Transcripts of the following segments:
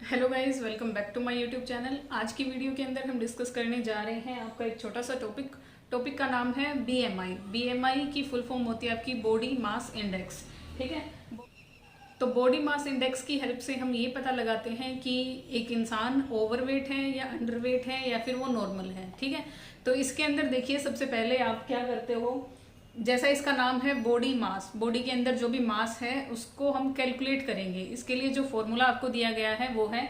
Hello guys, welcome back to my YouTube channel. आज की video के अंदर हम डिस्कस करने जा रहे हैं आपका एक छोटा सा टॉपिक का नाम है बीएमआई। बीएमआई की फुल फॉर्म होती है आपकी बॉडी मास इंडेक्स। ठीक है, तो बॉडी मास इंडेक्स की हेल्प से हम ये पता लगाते हैं कि एक इंसान ओवरवेट है या अंडरवेट है या फिर वो नॉर्मल है। ठीक है, तो इसके अंदर देखिए, सबसे पहले आप क्या करते हो, जैसा इसका नाम है बॉडी मास, बॉडी के अंदर जो भी मास है उसको हम कैलकुलेट करेंगे। इसके लिए जो फॉर्मूला आपको दिया गया है वो है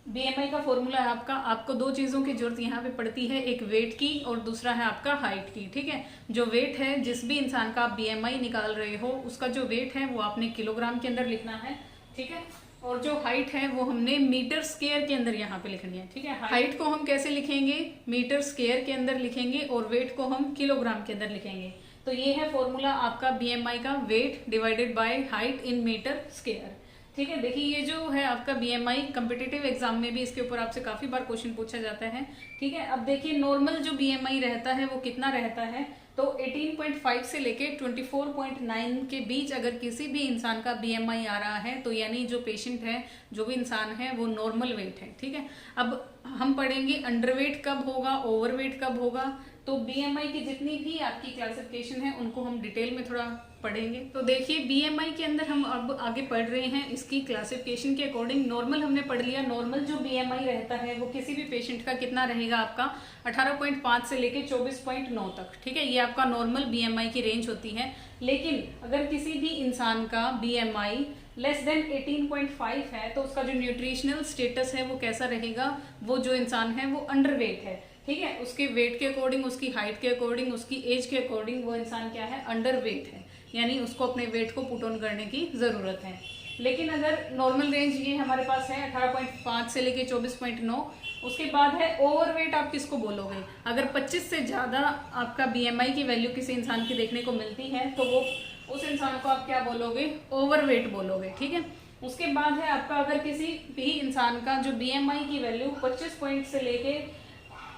बीएमआई का फॉर्मूला है आपको दो चीज़ों की जरूरत यहाँ पे पड़ती है, एक वेट की और दूसरा है आपका हाइट की। ठीक है, जो वेट है, जिस भी इंसान का आप बीएमआई निकाल रहे हो उसका जो वेट है वो आपने किलोग्राम के अंदर लिखना है। ठीक है, और जो हाइट है वो हमने मीटर स्क्वायर के अंदर यहाँ पे लिखनी है। ठीक है, हाइट को हम कैसे लिखेंगे, मीटर स्क्वायर के अंदर लिखेंगे और वेट को हम किलोग्राम के अंदर लिखेंगे। तो ये है फॉर्मूला आपका बीएमआई का, weight divided by height in metre square. ठीक है, देखिए ये जो है आपका बीएमआई, कम्पिटिटिव एग्जाम में भी इसके ऊपर आपसे काफी बार क्वेश्चन पूछा जाता है। ठीक है, अब देखिए नॉर्मल जो बीएमआई रहता है वो कितना रहता है, तो 18.5 से लेके 24.9 के बीच अगर किसी भी इंसान का बीएमआई आ रहा है तो यानी जो पेशेंट है, जो भी इंसान है वो नॉर्मल वेट है। ठीक है, अब हम पढ़ेंगे अंडरवेट कब होगा, ओवरवेट कब होगा। तो बीएमआई की जितनी भी आपकी क्लासिफिकेशन है उनको हम डिटेल में थोड़ा पढ़ेंगे। तो देखिए बीएमआई के अंदर हम अब आगे पढ़ रहे हैं इसकी क्लासिफिकेशन के अकॉर्डिंग। नॉर्मल हमने पढ़ लिया, नॉर्मल जो बीएमआई रहता है वो किसी भी पेशेंट का कितना रहेगा, आपका 18.5 से लेके 24.9 तक। ठीक है, ये आपका नॉर्मल बीएमआई की रेंज होती है। लेकिन अगर किसी भी इंसान का बीएमआई लेस देन 18.5 है तो उसका जो न्यूट्रिशनल स्टेटस है वो कैसा रहेगा, वो जो इंसान है वो अंडरवेट है। ठीक है, उसके वेट के अकॉर्डिंग, उसकी हाइट के अकॉर्डिंग, उसकी एज के अकॉर्डिंग वो इंसान क्या है, अंडरवेट है, यानी उसको अपने वेट को पुट ऑन करने की जरूरत है। लेकिन अगर नॉर्मल रेंज ये हमारे पास है 18.5 से लेके 24.9, उसके बाद है ओवरवेट। आप किसको बोलोगे, अगर 25 से ज्यादा आपका बीएमआई की वैल्यू किसी इंसान की देखने को मिलती है तो वो उस इंसान को आप क्या बोलोगे, ओवरवेट बोलोगे। ठीक है, उसके बाद है आपका, अगर किसी भी इंसान का जो बीएमआई की वैल्यू 25 पॉइंट से लेके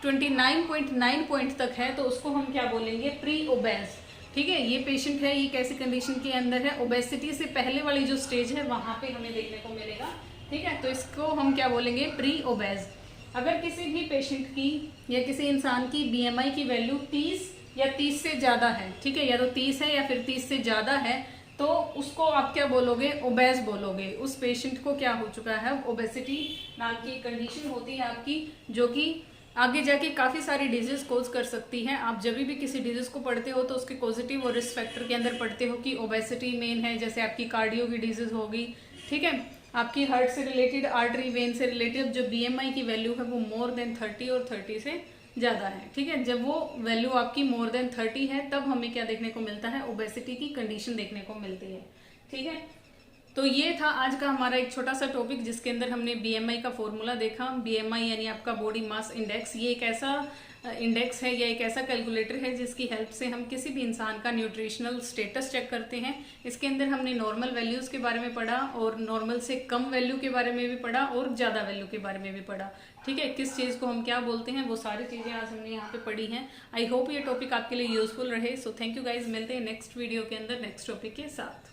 29.9 पॉइंट तक है तो उसको हम क्या बोलेंगे, प्री ओबेस। ठीक है, ये पेशेंट है, ये कैसी कंडीशन के अंदर है, ओबेसिटी से पहले वाली जो स्टेज है वहां पे हमें देखने को मिलेगा। ठीक है, तो इसको हम क्या बोलेंगे, प्री ओबेस। अगर किसी भी पेशेंट की या किसी इंसान की बीएमआई की वैल्यू 30 या 30 से ज्यादा है, ठीक है, या तो 30 है या फिर 30 से ज्यादा है, तो उसको आप क्या बोलोगे, ओबेस बोलोगे। उस पेशेंट को क्या हो चुका है, ओबेसिटी नाम की कंडीशन होती है आपकी, जो कि आगे जाके काफी सारी डिजीज कोज कर सकती है। आप जब भी किसी डिजीज को पढ़ते हो तो उसके पॉजिटिव और रिस्क फैक्टर के अंदर पढ़ते हो कि ओबेसिटी मेन है, जैसे आपकी कार्डियो की डिजीज होगी। ठीक है, आपकी हार्ट से रिलेटेड, आर्टरी वेन से रिलेटेड जो बीएमआई की वैल्यू है वो मोर देन 30 और 30 से ज्यादा है। ठीक है, जब वो वैल्यू आपकी मोर देन 30 है तब हमें क्या देखने को मिलता है, ओबेसिटी की कंडीशन देखने को मिलती है। ठीक है, तो ये था आज का हमारा एक छोटा सा टॉपिक जिसके अंदर हमने बीएमआई का फॉर्मूला देखा। बीएमआई यानी आपका बॉडी मास इंडेक्स, ये एक ऐसा इंडेक्स है या एक ऐसा कैलकुलेटर है जिसकी हेल्प से हम किसी भी इंसान का न्यूट्रिशनल स्टेटस चेक करते हैं। इसके अंदर हमने नॉर्मल वैल्यूज के बारे में पढ़ा और नॉर्मल से कम वैल्यू के बारे में भी पढ़ा और ज्यादा वैल्यू के बारे में भी पढ़ा। ठीक है, किस चीज को हम क्या बोलते हैं वो सारी चीजें आज हमने यहाँ पे पढ़ी हैं। आई होप ये टॉपिक आपके लिए यूजफुल रहे। सो थैंक यू गाइज, मिलते हैं नेक्स्ट वीडियो के अंदर नेक्स्ट टॉपिक के साथ।